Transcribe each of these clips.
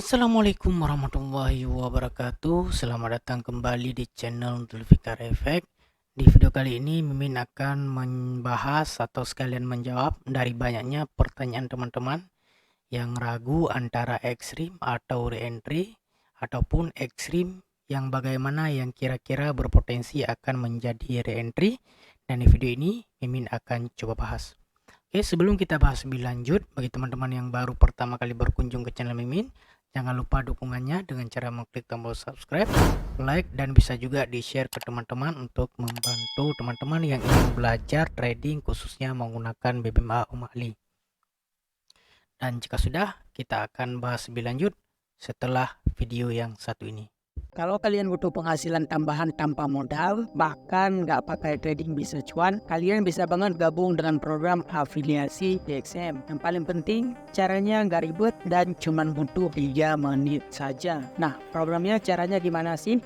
Assalamualaikum warahmatullahi wabarakatuh. Selamat datang kembali di channel Zulfikar Effect. Di video kali ini Mimin akan membahas atau sekalian menjawab dari banyaknya pertanyaan teman-teman yang ragu antara ekstrim atau re-entry ataupun ekstrim yang bagaimana yang kira-kira berpotensi akan menjadi re-entry, dan di video ini Mimin akan coba bahas. Oke, sebelum kita bahas lebih lanjut, bagi teman-teman yang baru pertama kali berkunjung ke channel Mimin, jangan lupa dukungannya dengan cara mengklik tombol subscribe, like, dan bisa juga di-share ke teman-teman untuk membantu teman-teman yang ingin belajar trading khususnya menggunakan BBMA Umali. Dan jika sudah, kita akan bahas lebih lanjut setelah video yang satu ini. Kalau kalian butuh penghasilan tambahan tanpa modal, bahkan nggak pakai trading bisnis cuan, kalian bisa banget gabung dengan program afiliasi DXM. Yang paling penting, caranya nggak ribet dan cuman butuh 3 menit saja. Nah, programnya caranya gimana sih?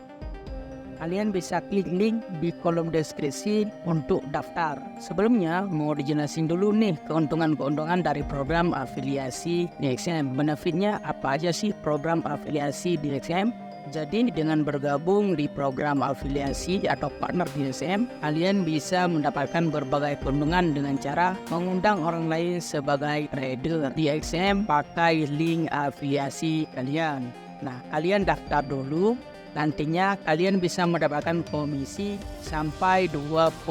Kalian bisa klik link di kolom deskripsi untuk daftar. Sebelumnya, mau dijelasin dulu nih keuntungan-keuntungan dari program afiliasi DXM. Benefitnya apa aja sih program afiliasi DXM? Jadi dengan bergabung di program afiliasi atau partner DXM, kalian bisa mendapatkan berbagai keuntungan dengan cara mengundang orang lain sebagai trader DXM pakai link afiliasi kalian. Nah, kalian daftar dulu. Nantinya kalian bisa mendapatkan komisi sampai $25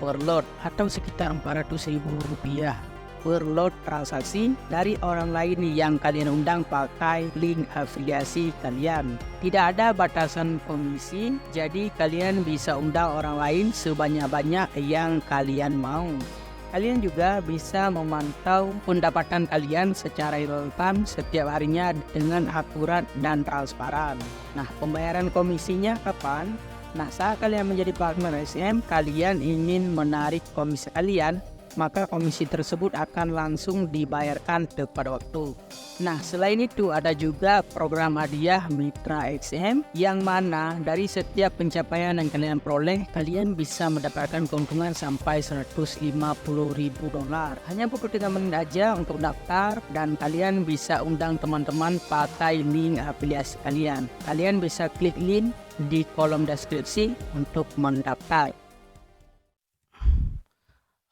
per lot atau sekitar Rp400.000 per lot transaksi dari orang lain yang kalian undang pakai link afiliasi kalian. Tidak ada batasan komisi, jadi kalian bisa undang orang lain sebanyak-banyak yang kalian mau. Kalian juga bisa memantau pendapatan kalian secara real-time setiap harinya dengan akurat dan transparan. Nah, pembayaran komisinya kapan? Nah, saat kalian menjadi partner SM, kalian ingin menarik komisi kalian, maka komisi tersebut akan langsung dibayarkan tepat waktu. Nah, selain itu ada juga program hadiah Mitra XM yang mana dari setiap pencapaian yang kalian peroleh, kalian bisa mendapatkan keuntungan sampai $150.000. Hanya butuh 3 menit aja untuk daftar dan kalian bisa undang teman-teman pakai link afiliasi kalian. Kalian bisa klik link di kolom deskripsi untuk mendaftar.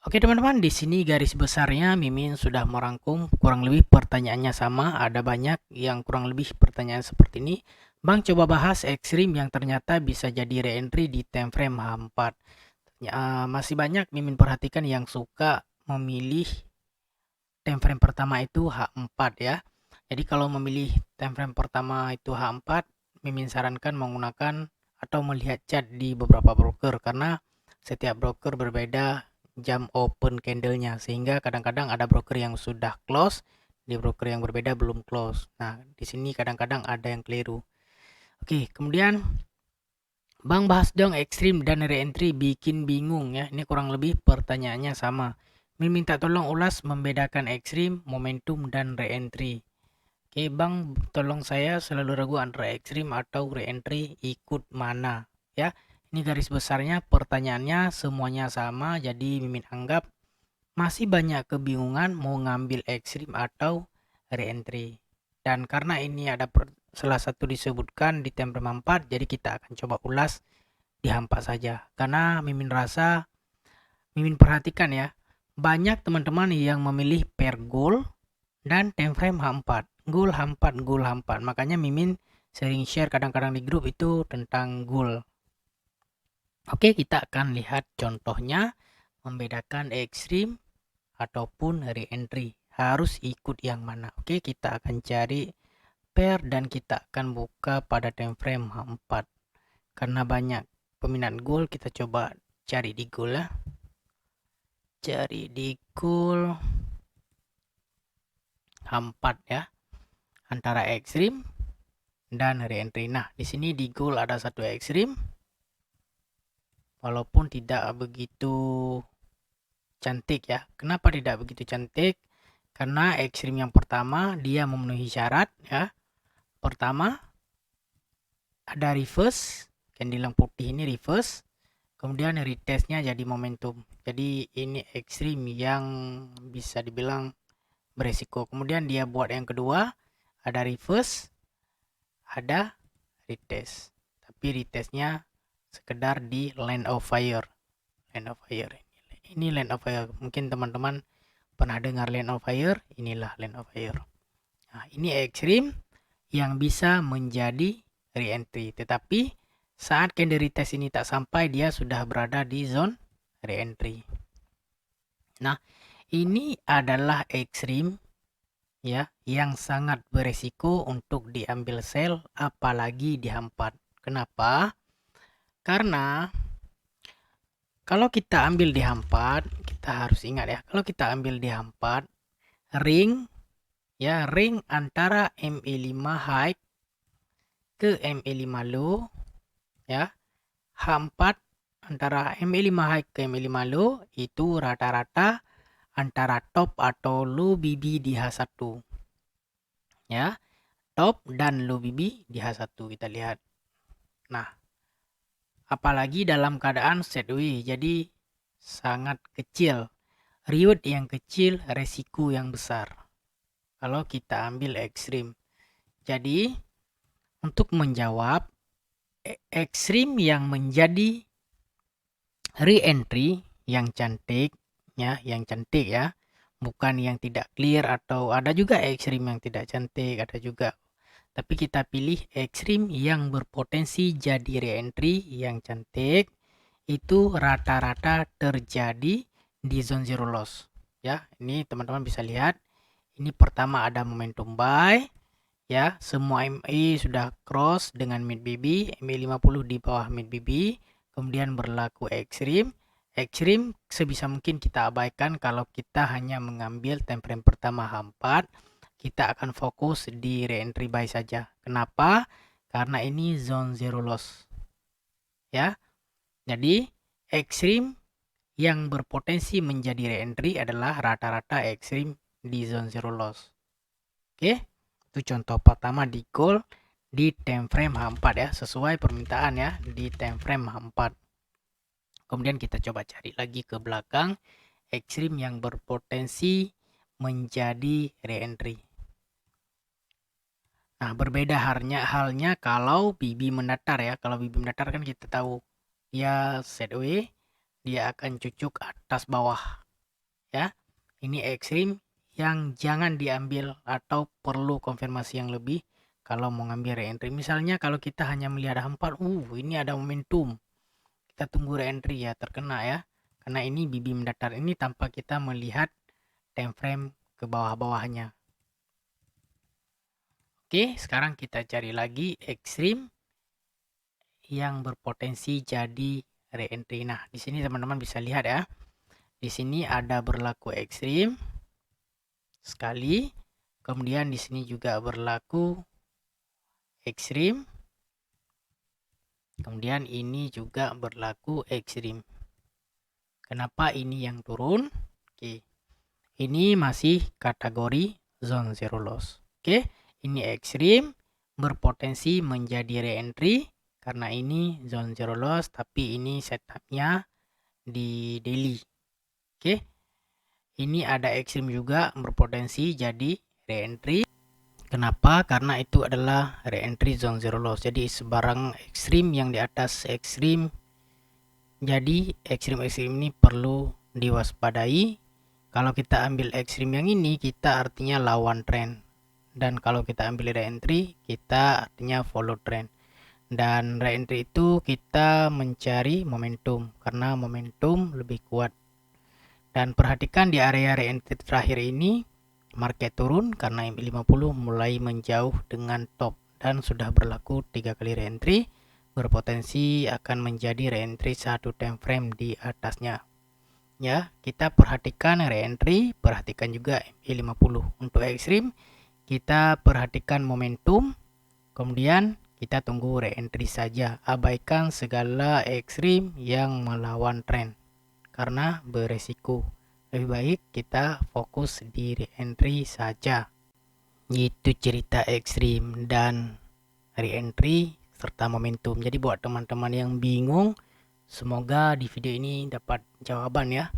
Oke teman-teman, di sini garis besarnya Mimin sudah merangkum kurang lebih pertanyaannya sama. Ada banyak yang kurang lebih pertanyaan seperti ini. Bang, coba bahas ekstrim yang ternyata bisa jadi re-entry di time frame H4. Masih banyak Mimin perhatikan yang suka memilih time frame pertama itu H4 ya. Jadi kalau memilih time frame pertama itu H4, Mimin sarankan menggunakan atau melihat chart di beberapa broker karena setiap broker berbeda jam open candlenya, sehingga kadang-kadang ada broker yang sudah close, di broker yang berbeda belum close. Nah, di sini kadang-kadang ada yang keliru. Oke, kemudian Bang, bahas dong ekstrim dan re-entry, bikin bingung ya. Ini kurang lebih pertanyaannya sama. Minta tolong ulas membedakan ekstrim, momentum, dan re-entry. Oke, Bang, tolong saya selalu ragu antara ekstrim atau re-entry, ikut mana ya. Ini garis besarnya pertanyaannya semuanya sama, jadi Mimin anggap masih banyak kebingungan mau ngambil ekstrim atau re-entry. Dan karena ini ada salah satu disebutkan di time frame 4, jadi kita akan coba ulas di H4 saja. Karena Mimin rasa, Mimin perhatikan ya, banyak teman-teman yang memilih pair goal dan time frame H4. Goal H4, goal H4. Makanya Mimin sering share kadang-kadang di grup itu tentang goal. Oke, kita akan lihat contohnya membedakan ekstrim ataupun re-entry. Harus ikut yang mana? Oke, kita akan cari pair dan kita akan buka pada time frame H4. Karena banyak peminat goal, kita coba cari di goal ya. Cari di goal H4 ya. Antara ekstrim dan re-entry. Nah, di sini di goal ada satu ekstrim. Walaupun tidak begitu cantik ya. Kenapa tidak begitu cantik? Karena ekstrim yang pertama dia memenuhi syarat ya. Pertama ada reverse, candle yang putih ini reverse. Kemudian retestnya jadi momentum. Jadi ini ekstrim yang bisa dibilang beresiko. Kemudian dia buat yang kedua, ada reverse, ada retest. Tapi retestnya sekedar di line of fire. Line of fire. Ini line of fire. Mungkin teman-teman pernah dengar line of fire. Inilah line of fire. Nah, ini ekstrim yang bisa menjadi re-entry. Tetapi saat candle retest ini tak sampai, dia sudah berada di zone re-entry. Nah, ini adalah ekstrim ya yang sangat beresiko untuk diambil sell, apalagi di H4. Kenapa? Karena kalau kita ambil di H4, kita harus ingat ya, kalau kita ambil di H4, ring ya, ring antara MA5 high ke MA5 low ya, H4 antara MA5 high ke MA5 low itu rata-rata antara top atau low BB di H1 ya, top dan low BB di H1 kita lihat. Nah, apalagi dalam keadaan sideways, jadi sangat kecil, reward yang kecil, resiko yang besar kalau kita ambil ekstrim. Jadi untuk menjawab ekstrim yang menjadi re-entry yang cantik ya, bukan yang tidak clear, atau ada juga ekstrim yang tidak cantik, ada juga. Tapi kita pilih ekstrim yang berpotensi jadi re-entry yang cantik, itu rata-rata terjadi di zone zero loss ya. Ini teman-teman bisa lihat, ini pertama ada momentum buy ya, semua MA sudah cross dengan mid BB, MA50 di bawah mid BB, kemudian berlaku ekstrim. Ekstrim sebisa mungkin kita abaikan kalau kita hanya mengambil time frame pertama H4, kita akan fokus di re-entry buy saja. Kenapa? Karena ini zone zero loss ya. Jadi ekstrim yang berpotensi menjadi re-entry adalah rata-rata ekstrim di zone zero loss. Oke, itu contoh pertama di gold di time frame H4 ya, sesuai permintaan ya, di time frame H4. Kemudian kita coba cari lagi ke belakang ekstrim yang berpotensi menjadi re-entry. Nah, berbeda halnya kalau BB mendatar ya. Kalau BB mendatar kan kita tahu dia sideways, dia akan cucuk atas bawah ya. Ini ekstrim yang jangan diambil atau perlu konfirmasi yang lebih kalau mau ngambil re-entry. Misalnya kalau kita hanya melihat H4, ini ada momentum, kita tunggu re-entry ya, terkena ya, karena ini BB mendatar ini tanpa kita melihat time frame ke bawah-bawahnya. Oke, sekarang kita cari lagi ekstrim yang berpotensi jadi re-entry. Nah, di sini teman-teman bisa lihat ya. Di sini ada berlaku ekstrim sekali. Kemudian di sini juga berlaku ekstrim. Kemudian ini juga berlaku ekstrim. Kenapa ini yang turun? Oke. Ini masih kategori zone zero loss. Oke, ini ekstrim berpotensi menjadi re-entry karena ini zone zero loss, tapi ini setupnya di daily. Oke, ini ada ekstrim juga berpotensi jadi re-entry. Kenapa? Karena itu adalah re-entry zone zero loss. Jadi sebarang ekstrim yang di atas ekstrim, jadi ekstrim-ekstrim ini perlu diwaspadai. Kalau kita ambil ekstrim yang ini, kita artinya lawan trend. Dan kalau kita ambil re-entry, kita artinya follow trend. Dan re-entry itu kita mencari momentum, karena momentum lebih kuat. Dan perhatikan di area re-entry terakhir ini, market turun karena MA50 mulai menjauh dengan top. Dan sudah berlaku 3 kali re-entry, berpotensi akan menjadi re-entry satu time frame di atasnya. Ya, kita perhatikan re-entry, perhatikan juga MA50. Untuk ekstrim, kita perhatikan momentum, kemudian kita tunggu re-entry saja. Abaikan segala ekstrim yang melawan tren karena beresiko. Lebih baik kita fokus di re-entry saja. Itu cerita ekstrim dan re-entry serta momentum. Jadi buat teman-teman yang bingung, semoga di video ini dapat jawaban ya.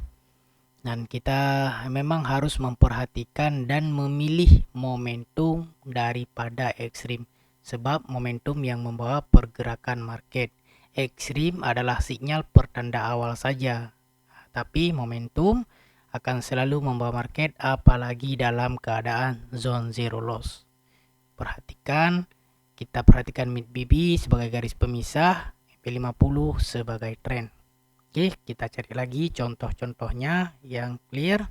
Dan kita memang harus memperhatikan dan memilih momentum daripada ekstrim. Sebab momentum yang membawa pergerakan market. Ekstrim adalah sinyal pertanda awal saja. Tapi momentum akan selalu membawa market apalagi dalam keadaan zone zero loss. Kita perhatikan mid-BB sebagai garis pemisah, EP50 sebagai trend. Oke, kita cari lagi contoh-contohnya yang clear.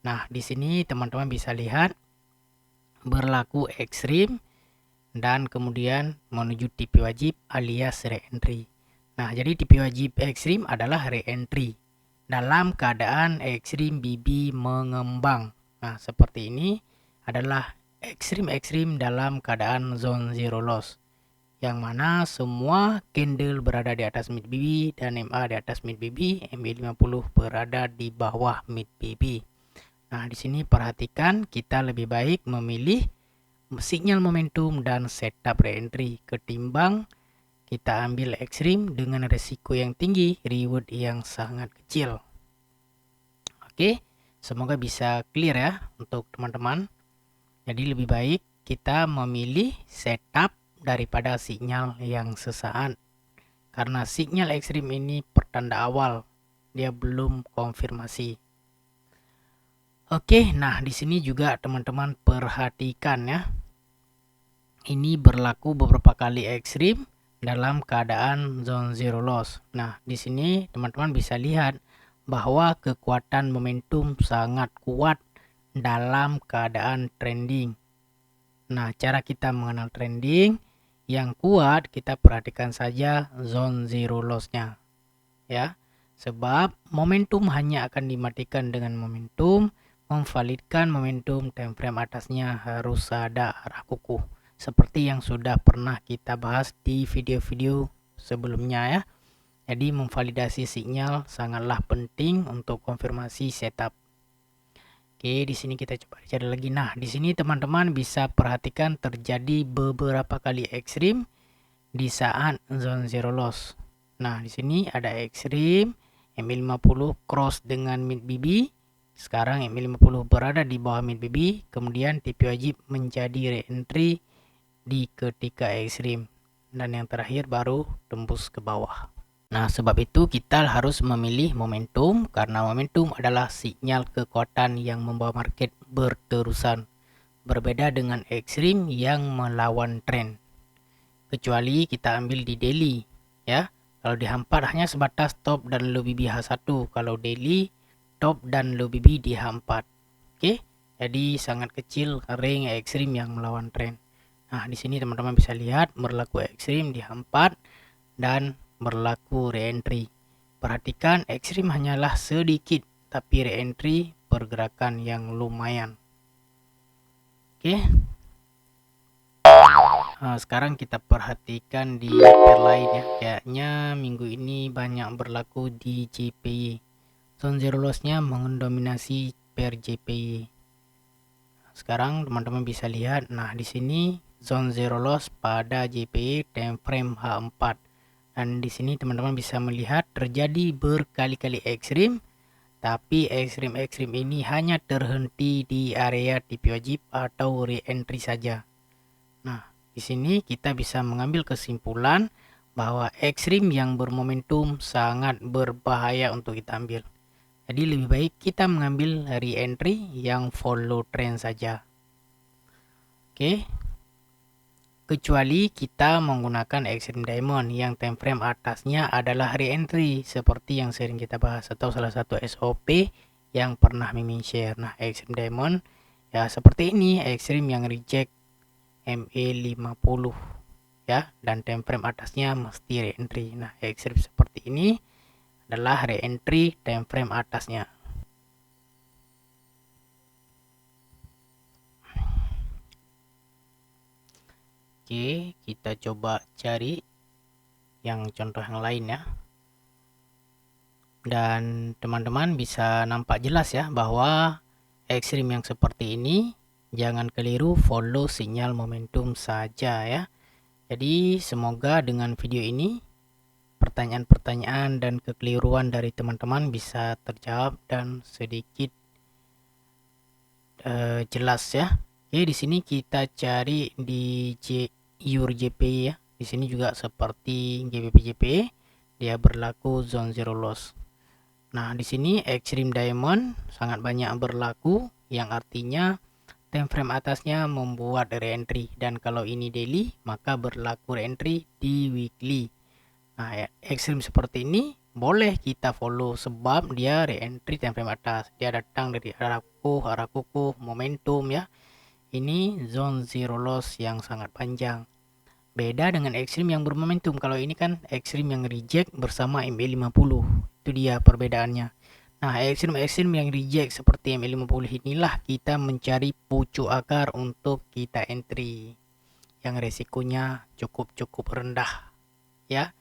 Nah, di sini teman-teman bisa lihat berlaku ekstrim dan kemudian menuju TP wajib alias re-entry. Nah, jadi TP wajib ekstrim adalah re-entry dalam keadaan ekstrim BB mengembang. Nah, seperti ini adalah ekstrim-ekstrim dalam keadaan zone zero loss, yang mana semua candle berada di atas mid BB dan MA di atas mid BB, MA50 berada di bawah mid BB. Nah, di sini perhatikan kita lebih baik memilih sinyal momentum dan setup re-entry ketimbang kita ambil ekstrim dengan resiko yang tinggi, reward yang sangat kecil. Oke, semoga bisa clear ya untuk teman-teman. Jadi lebih baik kita memilih setup daripada sinyal yang sesaat. Karena sinyal ekstrim ini pertanda awal, dia belum konfirmasi. Oke, nah di sini juga teman-teman perhatikan ya. Ini berlaku beberapa kali ekstrim dalam keadaan zone zero loss. Nah, di sini teman-teman bisa lihat bahwa kekuatan momentum sangat kuat dalam keadaan trending. Nah, cara kita mengenal trending yang kuat, kita perhatikan saja zone zero loss-nya. Ya, sebab momentum hanya akan dimatikan dengan momentum. Memvalidkan momentum time frame atasnya harus ada arah kukuh, seperti yang sudah pernah kita bahas di video-video sebelumnya ya. Jadi memvalidasi sinyal sangatlah penting untuk konfirmasi setup. Oke, di sini kita coba cari lagi. Nah, di sini teman-teman bisa perhatikan terjadi beberapa kali ekstrim di saat zone zero loss. Nah, di sini ada ekstrim MA50 cross dengan mid BB. Sekarang MA50 berada di bawah mid BB, kemudian TP wajib menjadi re-entry di ketika ekstrim, dan yang terakhir baru tembus ke bawah. Nah, sebab itu kita harus memilih momentum karena momentum adalah sinyal kekuatan yang membawa market berterusan. Berbeda dengan ekstrim yang melawan tren. Kecuali kita ambil di daily ya. Kalau di H4 hanya sebatas top dan low BB H1. Kalau daily top dan low BB di H4. Oke. Jadi sangat kecil range ekstrim yang melawan tren. Nah, di sini teman-teman bisa lihat berlaku ekstrim di H4 dan berlaku re-entry. Perhatikan ekstrim hanyalah sedikit, tapi re-entry pergerakan yang lumayan. Oke. Nah, sekarang kita perhatikan di pair lain ya. Kayaknya minggu ini banyak berlaku di JPY. Zone zero loss-nya mendominasi pair JPY. Sekarang teman-teman bisa lihat, nah di sini zone zero loss pada JPY time frame H4. Dan di sini teman-teman bisa melihat terjadi berkali-kali ekstrim, tapi ekstrim-ekstrim ini hanya terhenti di area TP wajib atau re-entry saja. Nah, di sini kita bisa mengambil kesimpulan bahwa ekstrim yang bermomentum sangat berbahaya untuk kita ambil. Jadi lebih baik kita mengambil re-entry yang follow trend saja. Oke. Kecuali kita menggunakan extreme diamond yang time frame atasnya adalah re-entry seperti yang sering kita bahas, atau salah satu SOP yang pernah Mimin share. Nah, extreme diamond ya seperti ini, extreme yang reject MA50 ya, dan time frame atasnya mesti re-entry. Nah, extreme seperti ini adalah re-entry time frame atasnya. Oke, kita coba cari yang contoh yang lain ya. Dan teman-teman bisa nampak jelas ya bahwa ekstrim yang seperti ini jangan keliru follow sinyal momentum saja ya. Jadi semoga dengan video ini pertanyaan-pertanyaan dan kekeliruan dari teman-teman bisa terjawab dan sedikit jelas ya. Oke, di sini kita cari di JPY ya. Di sini juga seperti GBP-JPY, dia berlaku zone zero loss. Nah, di sini Extreme Diamond sangat banyak berlaku, yang artinya time frame atasnya membuat re-entry, dan kalau ini daily maka berlaku re-entry di weekly. Nah, Extreme seperti ini boleh kita follow sebab dia re-entry time frame atas, dia datang dari arah kukuh, momentum ya. Ini zone zero loss yang sangat panjang. Beda dengan Extreme yang bermomentum. Kalau ini kan Extreme yang reject bersama MA50. Itu dia perbedaannya. Nah, Extreme yang reject seperti MA50 inilah kita mencari pucuk akar untuk kita entry. Yang resikonya cukup rendah. Ya.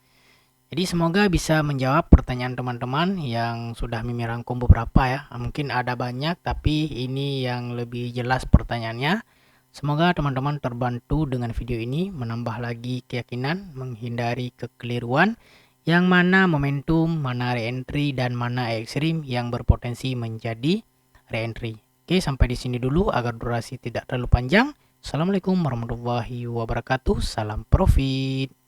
Jadi semoga bisa menjawab pertanyaan teman-teman yang sudah Mimi rangkum beberapa ya. Mungkin ada banyak tapi ini yang lebih jelas pertanyaannya. Semoga teman-teman terbantu dengan video ini, menambah lagi keyakinan, menghindari kekeliruan, yang mana momentum, mana re-entry, dan mana ekstrim yang berpotensi menjadi re-entry. Oke, sampai di sini dulu agar durasi tidak terlalu panjang. Assalamualaikum warahmatullahi wabarakatuh. Salam profit.